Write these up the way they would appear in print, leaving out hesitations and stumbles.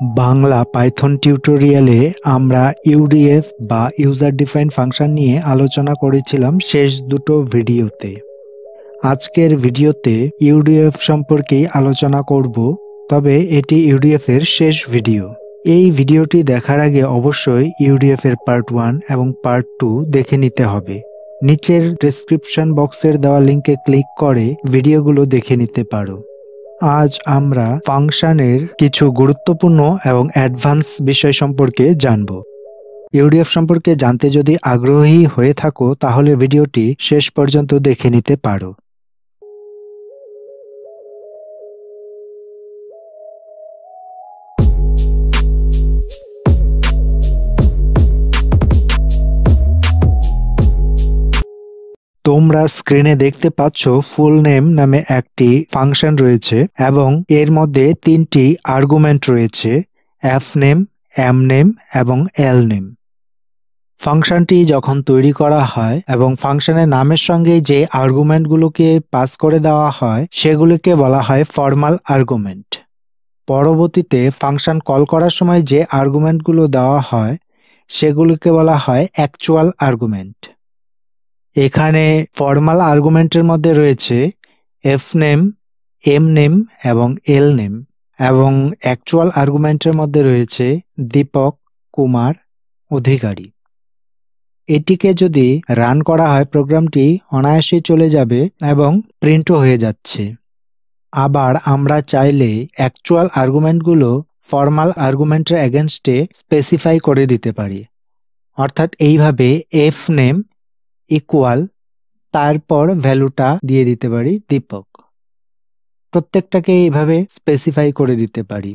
Bangla Python টিউটোরিয়ালে আমরা UDF বা ইউজার ডিফাইন্ড ফাংশন নিয়ে আলোচনা করেছিলাম শেষ দুটো ভিডিওতে। আজকের ভিডিওতে ইউডিএফ সম্পর্কেই আলোচনা করব, তবে এটি ইউডিএফ এর শেষ ভিডিও। এই ভিডিওটি দেখার আগে অবশ্যই ইউডিএফ এর পার্ট 1 এবং পার্ট 2 দেখে নিতে হবে। নিচের ডেসক্রিপশন বক্সের দেওয়া লিংকে ক্লিক করে ভিডিওগুলো দেখে নিতে পারো। আজ আমরা ফাংশনের কিছু গুরুত্বপূর্ণ এবং অ্যাডভান্স বিষয় সম্পর্কে জানব। ইউডিএফ সম্পর্কে জানতে যদি আগ্রহী হয়ে থাকো তাহলে ভিডিওটি শেষ পর্যন্ত দেখে নিতে পারো। তোমরা স্ক্রিনে দেখতে পাচ্ছ ফুল নেম নামে একটি ফাংশন রয়েছে এবং এর মধ্যে তিনটি আর্গুমেন্ট রয়েছে, এফ নেম, এম নেম এবং এল নেম। ফাংশনটি যখন তৈরি করা হয় এবং ফাংশনের নামের সঙ্গে যে আর্গুমেন্টগুলোকে পাস করে দেওয়া হয় সেগুলিকে বলা হয় ফর্মাল আর্গুমেন্ট। পরবর্তীতে ফাংশন কল করার সময় যে আর্গুমেন্টগুলো দেওয়া হয় সেগুলিকে বলা হয় অ্যাকচুয়াল আর্গুমেন্ট। এখানে ফর্মাল আর্গুমেন্টের মধ্যে রয়েছে এফ নেম, এম নেম এবং এল নেম, এবং অ্যাকচুয়াল আর্গুমেন্টের মধ্যে রয়েছে দীপক, কুমার, অধিকারী। এটিকে যদি রান করা হয় প্রোগ্রামটি অনায়াসেই চলে যাবে এবং প্রিন্টও হয়ে যাচ্ছে। আবার আমরা চাইলে অ্যাকচুয়াল আর্গুমেন্টগুলো ফর্মাল আর্গুমেন্টের এগেনস্টে স্পেসিফাই করে দিতে পারি, অর্থাৎ এইভাবে এফ নেম ইকুয়াল তারপর ভ্যালুটা দিয়ে দিতে পারি দীপক। প্রত্যেকটাকে এইভাবে স্পেসিফাই করে দিতে পারি।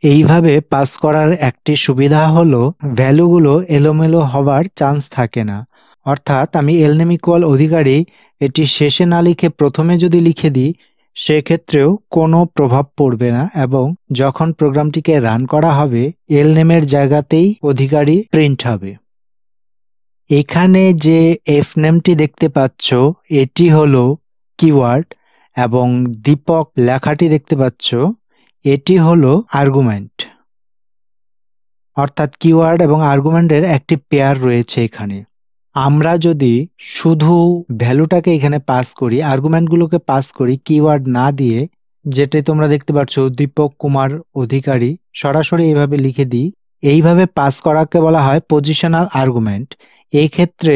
এইভাবে পাস করার একটি সুবিধা হলো ভ্যালুগুলো এলোমেলো হবার চান্স থাকে না। অর্থাৎ আমি এল নেম ইকুয়াল অধিকারী এটি শেষে না লিখে প্রথমে যদি লিখে দিই সেক্ষেত্রেও কোনো প্রভাব পড়বে না, এবং যখন প্রোগ্রামটিকে রান করা হবে এল নেমের জায়গাতেই অধিকারী প্রিন্ট হবে। এখানে যে এফ নেমটি দেখতে পাচ্ছ এটি হলো কিওয়ার্ড, এবং দীপক লেখাটি দেখতে পাচ্ছ এটি হলো আর্গুমেন্ট। অর্থাৎ কিওয়ার্ড এবং আর্গুমেন্টের একটি পেয়ার রয়েছে এখানে। আমরা যদি শুধু ভ্যালুটাকে এখানে পাস করি, আর্গুমেন্টগুলোকে পাস করি কিওয়ার্ড না দিয়ে, যেটা তোমরা দেখতে পাচ্ছ দীপক, কুমার, অধিকারী, সরাসরি এইভাবে লিখে দিই, এইভাবে পাস করাকে বলা হয় পজিশনাল আর্গুমেন্ট। এই ক্ষেত্রে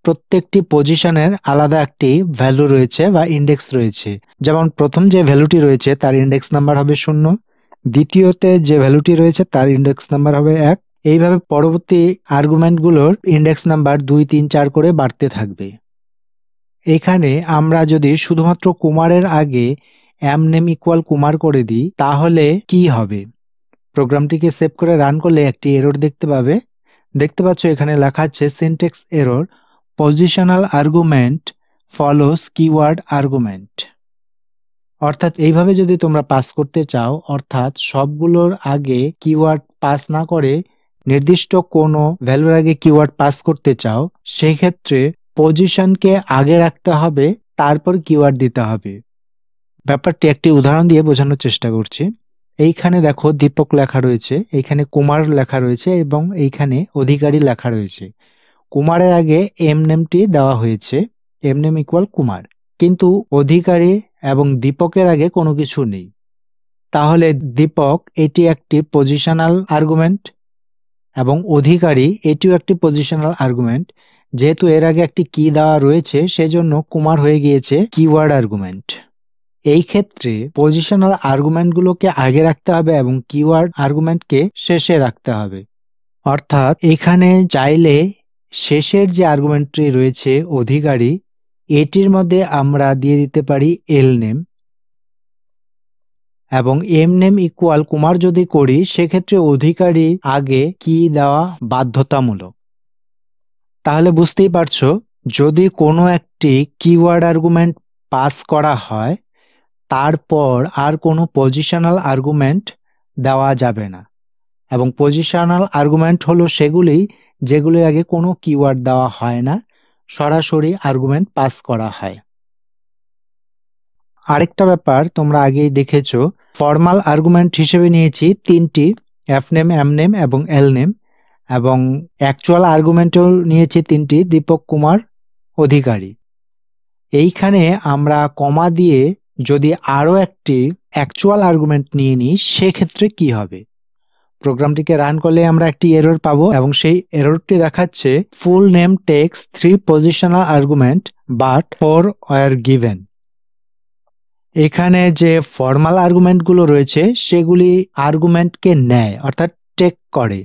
প্রত্যেকটি পজিশনের আলাদা একটি ভ্যালু রয়েছে বা ইন্ডেক্স রয়েছে। যেমন প্রথম যে ভ্যালুটি রয়েছে তার ইন্ডেক্স নাম্বার হবে 0, দ্বিতীয়তে যে ভ্যালুটি রয়েছে তার ইন্ডেক্স নাম্বার হবে 1, এইভাবে পরবর্তী আর্গুমেন্টগুলোর ইন্ডেক্স নাম্বার 2, 3, 4 করে বাড়তে থাকবে। এখানে আমরা যদি শুধুমাত্র কুমারের আগে এম নেম ইকুয়াল কুমার করে দিই তাহলে কি হবে? প্রোগ্রামটিকে সেভ করে রান করলে একটি এরর দেখতে পাচ্ছ এখানে লেখা আছে syntax error, positional argument follows keyword argument. অর্থাৎ এইভাবে যদি তোমরা পাস করতে চাও, অর্থাৎ সবগুলোর আগে কিওয়ার্ড পাস না করে নির্দিষ্ট কোনো ভ্যালুর আগে কিওয়ার্ড পাস করতে চাও, সেই ক্ষেত্রে পজিশনকে আগে রাখতে হবে, তারপর কিওয়ার্ড দিতে হবে। ব্যাপারটি একটি উদাহরণ দিয়ে বোঝানোর চেষ্টা করছি। এইখানে দেখো দীপক লেখা রয়েছে, এইখানে কুমার লেখা রয়েছে এবং এইখানে অধিকারী লেখা রয়েছে। কুমারের আগে এম নেমটি দেওয়া হয়েছে, এম নেম ইকুয়াল কুমার, কিন্তু অধিকারী এবং দীপকের আগে কোনো কিছু নেই। তাহলে দীপক এটি একটি পজিশনাল আর্গুমেন্ট এবং অধিকারী এটিও একটি পজিশনাল আর্গুমেন্ট। যেহেতু এর আগে একটি কি দেওয়া রয়েছে সেজন্য কুমার হয়ে গিয়েছে কিওয়ার্ড আর্গুমেন্ট। এই ক্ষেত্রে পজিশনাল আর্গুমেন্টগুলোকে আগে রাখতে হবে এবং কিওয়ার্ড আর্গুমেন্টকে শেষে রাখতে হবে। অর্থাৎ এখানে চাইলে শেষের যে আর্গুমেন্টটি রয়েছে অধিকারী, এটির মধ্যে আমরা দিয়ে দিতে পারি এল নেম, এবং এম নেম ইকুয়াল কুমার যদি করি সেক্ষেত্রে অধিকারী আগে কি দেওয়া বাধ্যতামূলক। তাহলে বুঝতেই পারছো, যদি কোনো একটি কিওয়ার্ড আর্গুমেন্ট পাস করা হয় তারপর আর কোনো পজিশনাল আর্গুমেন্ট দেওয়া যাবে না, এবং পজিশনাল আর্গুমেন্ট হলো সেগুলি যেগুলির আগে কোনো কিওয়ার্ড দেওয়া হয় না, সরাসরি আর্গুমেন্ট পাস করা হয়। আরেকটা ব্যাপার তোমরা আগেই দেখেছো, ফর্মাল আর্গুমেন্ট হিসেবে নিয়েছি তিনটি, এফ নেম, এম নেম এবং এল নেম, এবং অ্যাকচুয়াল আর্গুমেন্টও নিয়েছি তিনটি, দীপক কুমার অধিকারী। এইখানে আমরা কমা দিয়ে যদি আরো একটি অ্যাকচুয়াল আর্গুমেন্ট নিয়ে নিই সেক্ষেত্রে কি হবে? প্রোগ্রামটিকে রান করলে আমরা একটি এরর পাবো এবং সেই এররটি দেখাচ্ছে full name takes 3 positional argument but 4 were given. এখানে যে ফর্মাল আর্গুমেন্ট গুলো রয়েছে সেগুলি আর্গুমেন্টকে নেয় অর্থাৎ টেক করে,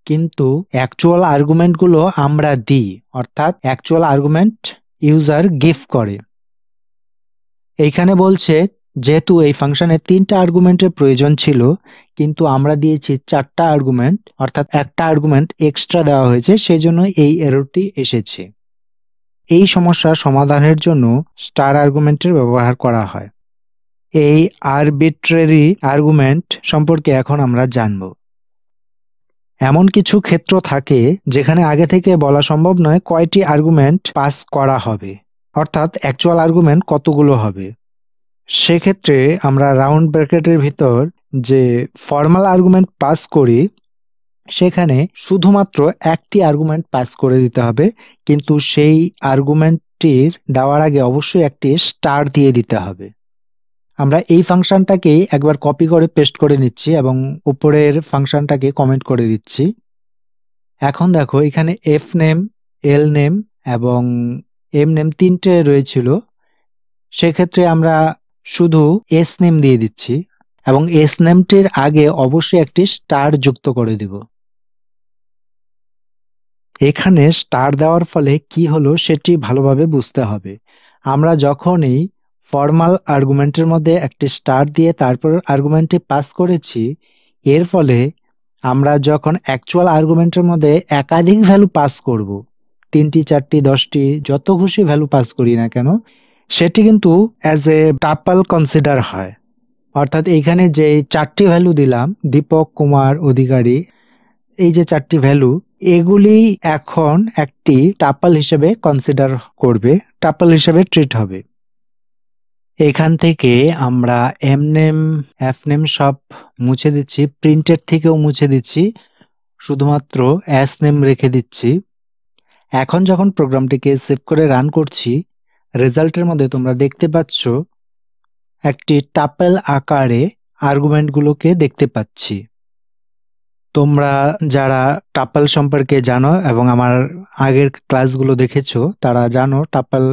কিন্তু অ্যাকচুয়াল আর্গুমেন্ট গুলো আমরা দিই অর্থাৎ অ্যাকচুয়াল আর্গুমেন্ট ইউজার গিভ করে। এইখানে বলছে যেহেতু এই ফাংশনে 3টা আর্গুমেন্টের প্রয়োজন ছিল কিন্তু আমরা দিয়েছি 4টা আর্গুমেন্ট অর্থাৎ একটা আর্গুমেন্ট এক্সট্রা দেওয়া হয়েছে, সেজন্য এই এররটি এসেছে। এই সমস্যার সমাধানের জন্য স্টার আর্গুমেন্টের ব্যবহার করা হয়। এই আরবিট্রারি আর্গুমেন্ট সম্পর্কে এখন আমরা জানব। এমন কিছু ক্ষেত্র থাকে যেখানে আগে থেকে বলা সম্ভব নয় কয়টি আর্গুমেন্ট পাস করা হবে, অর্থাৎ অ্যাকচুয়াল আর্গুমেন্ট কতগুলো হবে। সেক্ষেত্রে আমরা রাউন্ড ব্র্যাকেটের ভিতর যে ফর্মাল আর্গুমেন্ট পাস করি সেখানে শুধুমাত্র একটি আর্গুমেন্ট পাস করে দিতে হবে, কিন্তু সেই আর্গুমেন্টটির দেওয়ার আগে অবশ্যই একটি স্টার দিয়ে দিতে হবে। আমরা এই ফাংশনটাকেই একবার কপি করে পেস্ট করে নিচ্ছি এবং উপরের ফাংশনটাকে কমেন্ট করে দিচ্ছি। এখন দেখো এখানে এফ নেম, এল নেম এবং এম নেম তিনটে রয়েছিল, সেক্ষেত্রে আমরা শুধু এস নেম দিয়ে দিচ্ছি এবং এস নেমটির আগে অবশ্যই একটি স্টার যুক্ত করে দিব। এখানে স্টার দেওয়ার ফলে কি হলো সেটি ভালোভাবে বুঝতে হবে। আমরা যখনই ফর্মাল আর্গুমেন্টের মধ্যে একটি স্টার দিয়ে তারপর আর্গুমেন্টটি পাস করেছি, এর ফলে আমরা যখন অ্যাকচুয়াল আর্গুমেন্টের মধ্যে একাধিক ভ্যালু পাস করব, 3টি 4টি 10টি যত খুশি ভ্যালু পাস করি না কেন, সেটি কিন্তু অ্যাজ এ টাপল কনসিডার হয়। অর্থাৎ এইখানে যে 4টি ভ্যালু দিলাম দীপক কুমার অধিকারী, এই যে 4টি ভ্যালু, এগুলি এখন একটি টাপল হিসেবে কনসিডার করবে, টাপল হিসেবে ট্রিট হবে। এখান থেকে আমরা এম নেম, এফ নেম সব মুছে দিচ্ছি, প্রিন্টের থেকেও মুছে দিচ্ছি, শুধুমাত্র এস নেম রেখে দিচ্ছি। এখন যখন প্রোগ্রামটিকে সেভ করে রান করছি, রেজাল্টের মধ্যে তোমরা দেখতে পাচ্ছ একটি টাপল আকারে আর্গুমেন্টগুলোকে দেখতে পাচ্ছি। তোমরা যারা টাপল সম্পর্কে জানো এবং আমার আগের ক্লাসগুলো দেখেছো তারা জানো টাপল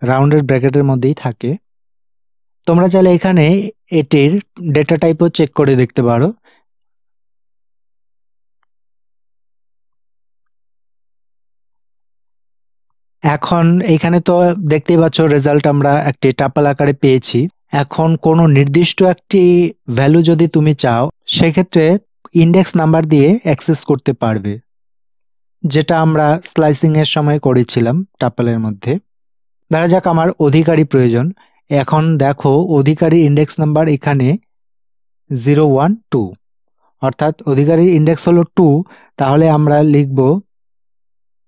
রাউন্ডেড ব্র্যাকেটের মধ্যেই থাকে। তোমরা চাইলে এখানে এটির ডেটা টাইপও চেক করে দেখতে পারো। এখন এখানে তো দেখতেই পাচ্ছ রেজাল্ট আমরা একটি টাপল আকারে পেয়েছি। এখন কোনো নির্দিষ্ট একটি ভ্যালু যদি তুমি চাও সেক্ষেত্রে ইন্ডেক্স নাম্বার দিয়ে অ্যাক্সেস করতে পারবে, যেটা আমরা স্লাইসিং এর সময় করেছিলাম টাপলের মধ্যে। ধরা যাক আমার অধিকারী প্রয়োজন, এখন দেখো অধিকারী ইন্ডেক্স নাম্বার এখানে 012, অর্থাৎ অধিকারীর ইন্ডেক্স হলো 2, তাহলে আমরা লিখব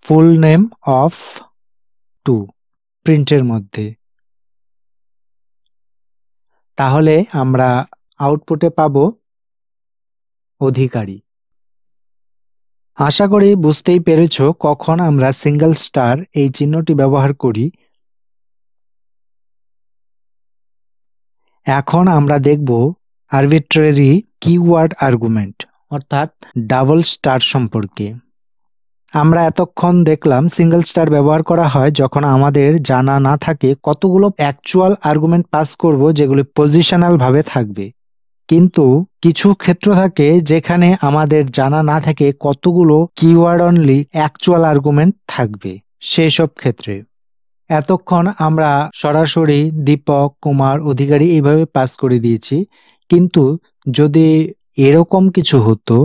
ফুল নেম অফ 2 প্রিন্টের মধ্যে। তাহলে আমরা আউটপুটে পাবো অধিকারী। আশা করি বুঝতেই পেরেছ কখন আমরা সিঙ্গেল স্টার এই চিহ্নটি ব্যবহার করি। এখন আমরা দেখব আরবিট্রারি কিওয়ার্ড আর্গুমেন্ট অর্থাৎ ডাবল স্টার সম্পর্কে। আমরা এতক্ষণ দেখলাম সিঙ্গেল স্টার ব্যবহার করা হয় যখন আমাদের জানা না থাকে কতগুলো অ্যাকচুয়াল আর্গুমেন্ট পাস করব যেগুলি পজিশনাল ভাবে থাকবে, কিন্তু কিছু ক্ষেত্র থাকে যেখানে আমাদের জানা না থাকে কতগুলো কিওয়ার্ড অনলি অ্যাকচুয়াল আর্গুমেন্ট থাকবে। সেসব ক্ষেত্রে এতক্ষণ আমরা সরাসরি দীপক কুমার অধিকারী এইভাবে পাস করে দিয়েছি, কিন্তু যদি এরকম কিছু হতো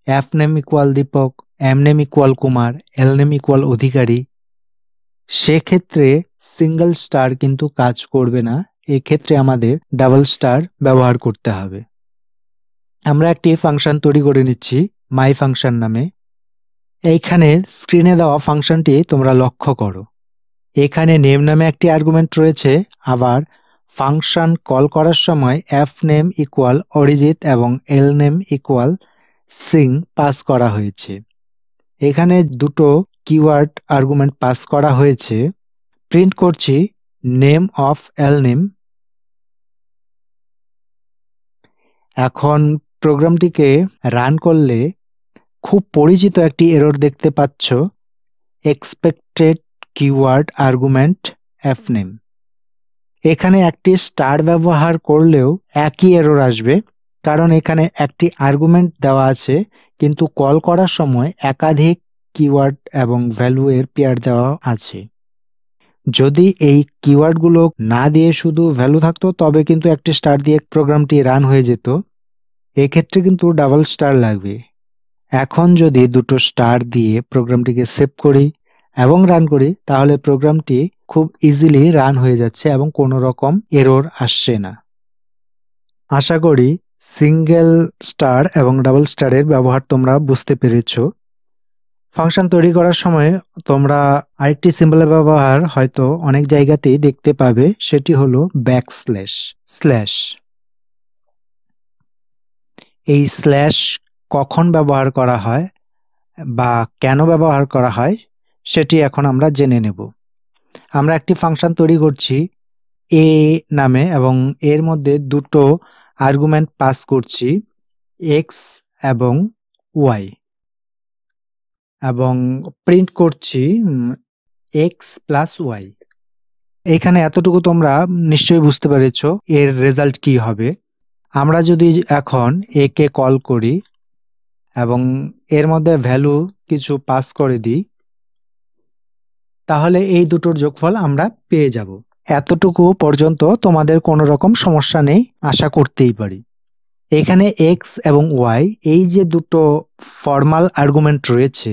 F name equal Dipak, M name equal Kumar, L name equal Adhikari, সেক্ষেত্রে সিঙ্গেল স্টার কিন্তু কাজ করবে না। এক্ষেত্রে আমাদের ডাবল স্টার ব্যবহার করতে হবে। আমরা একটি ফাংশন তৈরি করে নিচ্ছি মাই ফাংশন নামে। এইখানে স্ক্রিনে দেওয়া ফাংশনটি তোমরা লক্ষ্য করো, এখানে নেম নামে একটি আর্গুমেন্ট রয়েছে, আবার ফাংশন কল করার সময় এফ নেম ইকুয়াল অরিজিৎ এবং এল নেম ইকুয়াল সিং পাস করা হয়েছে। এখানে দুটো কিওয়ার্ড আর্গুমেন্ট পাস করা হয়েছে। প্রিন্ট করছি নেম অফ এল নেম। এখন প্রোগ্রামটিকে রান করলে খুব পরিচিত একটি এরর দেখতে পাচ্ছ, expected keyword argument F name. এখানে একটি স্টার ব্যবহার করলেও একই এরর আসবে, কারণ এখানে একটি আর্গুমেন্ট দেওয়া আছে কিন্তু কল করার সময় একাধিক কিওয়ার্ড এবং ভ্যালু এর পেয়ার দেওয়া আছে। যদি এই কিওয়ার্ডগুলো না দিয়ে শুধু ভ্যালু থাকতো তবে কিন্তু একটি স্টার দিয়ে প্রোগ্রামটি রান হয়ে যেত। এক্ষেত্রে কিন্তু ডাবল স্টার লাগবে। এখন যদি দুটো স্টার দিয়ে প্রোগ্রামটিকে সেভ করি এবং রান করি তাহলে প্রোগ্রামটি খুব ইজিলি রান হয়ে যাচ্ছে এবং কোনো রকম এরর আসছে না। আশা করি সিঙ্গেল স্টার এবং ডাবল স্টারের ব্যবহার তোমরা বুঝতে পেরেছো। ফাংশন তৈরি করার সময় তোমরা আরেকটি সিম্বলের ব্যবহার হয়তো অনেক জায়গাতেই দেখতে পাবে, সেটি হলো ব্যাকস্ল্যাশ, স্ল্যাশ। এই স্ল্যাশ কখন ব্যবহার করা হয় বা কেন ব্যবহার করা হয় সেটি এখন আমরা জেনে নেব। আমরা একটি ফাংশন তৈরি করছি এ নামে এবং এর মধ্যে দুটো আর্গুমেন্ট পাস করছি, এক্স এবং ওয়াই, এবং প্রিন্ট করছি এক্স প্লাস ওয়াই। এখানে এতটুকু তোমরা নিশ্চয়ই বুঝতে পেরেছো এর রেজাল্ট কি হবে। আমরা যদি এখন এ কে কল করি এবং এর মধ্যে ভ্যালু কিছু পাস করে দিই তাহলে এই দুটোর যোগফল আমরা পেয়ে যাব। এতটুকু পর্যন্ত তোমাদের কোনো রকম সমস্যা নেই আশা করতেই পারি। এখানে এক্স এবং ওয়াই এই যে দুটো ফর্মাল আর্গুমেন্ট রয়েছে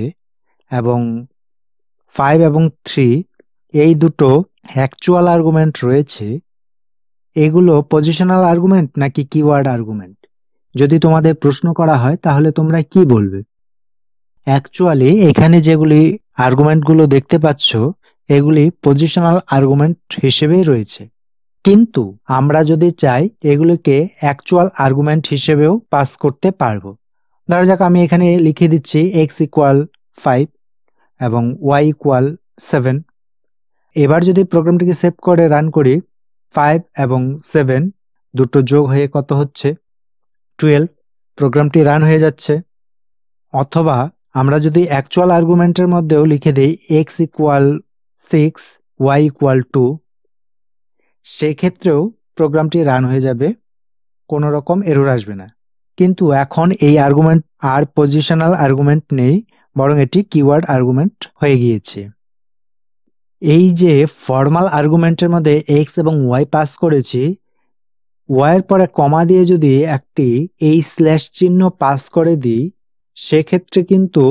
এবং 5 এবং 3 এই দুটো অ্যাকচুয়াল আর্গুমেন্ট রয়েছে, এগুলো পজিশনাল আর্গুমেন্ট নাকি কিওয়ার্ড আর্গুমেন্ট? যদি তোমাদের প্রশ্ন করা হয় তাহলে তোমরা কি বলবে? অ্যাকচুয়ালি এখানে যেগুলি আর্গুমেন্টগুলো দেখতে পাচ্ছ এগুলি পজিশনাল আর্গুমেন্ট হিসেবেই রয়েছে, কিন্তু আমরা যদি চাই এগুলিকে অ্যাকচুয়াল আর্গুমেন্ট হিসেবেও পাস করতে পারবো। ধরা যাক আমি এখানে লিখে দিচ্ছি x ইকুয়াল 5 এবং y ইকুয়াল 7। এবার যদি প্রোগ্রামটিকে সেভ করে রান করি 5 এবং 7 দুটো যোগ হয়ে কত হচ্ছে 12। প্রোগ্রামটি রান হয়ে যাচ্ছে। অথবা আমরা যদি অ্যাকচুয়াল আর্গুমেন্টের মধ্যেও লিখে দেই x ইকুয়াল 6 y ইকুয়াল 2, সেক্ষেত্রেও প্রোগ্রামটি রান হয়ে যাবে, কোনো রকম এরর আসবে না। কিন্তু এখন এই আর্গুমেন্ট আর পজিশনাল আর্গুমেন্ট নেই, বরং এটি কিওয়ার্ড আর্গুমেন্ট হয়ে গিয়েছে। এই যে ফর্মাল আর্গুমেন্টের মধ্যে এক্স এবং ওয়াই পাস করেছি, ওয়াই এর পরে কমা দিয়ে যদি একটি এই স্ল্যাশ চিহ্ন পাস করে দিই সেক্ষেত্রে কিন্তু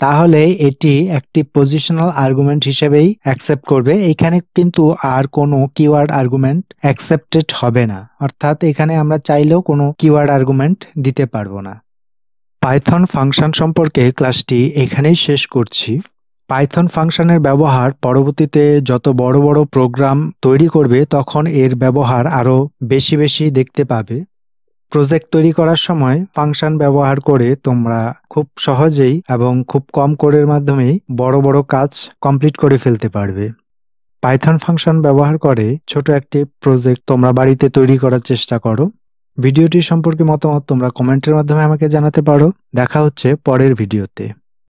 তাহলে এটি একটি পজিশনাল আর্গুমেন্ট হিসেবেই অ্যাকসেপ্ট করবে। এখানে কিন্তু আর কোনো কিওয়ার্ড আর্গুমেন্ট অ্যাকসেপ্টেড হবে না, অর্থাৎ এখানে আমরা চাইলেও কোনো কিওয়ার্ড আর্গুমেন্ট দিতে পারবো না। পাইথন ফাংশন সম্পর্কে ক্লাসটি এখানেই শেষ করছি। পাইথন ফাংশনের ব্যবহার পরবর্তীতে যত বড় বড় প্রোগ্রাম তৈরি করবে তখন এর ব্যবহার আরো বেশি বেশি দেখতে পাবে। প্রজেক্ট তৈরি করার সময় ফাংশন ব্যবহার করে তোমরা খুব সহজেই এবং খুব কম কোডের মাধ্যমে বড় বড় কাজ কমপ্লিট করে ফেলতে পারবে। পাইথন ফাংশন ব্যবহার করে ছোট একটি প্রজেক্ট তোমরা বাড়িতে তৈরি করার চেষ্টা করো। ভিডিওটি সম্পর্কে মতামত তোমরা কমেন্টের মাধ্যমে আমাকে জানাতে পারো। দেখা হচ্ছে পরের ভিডিওতে।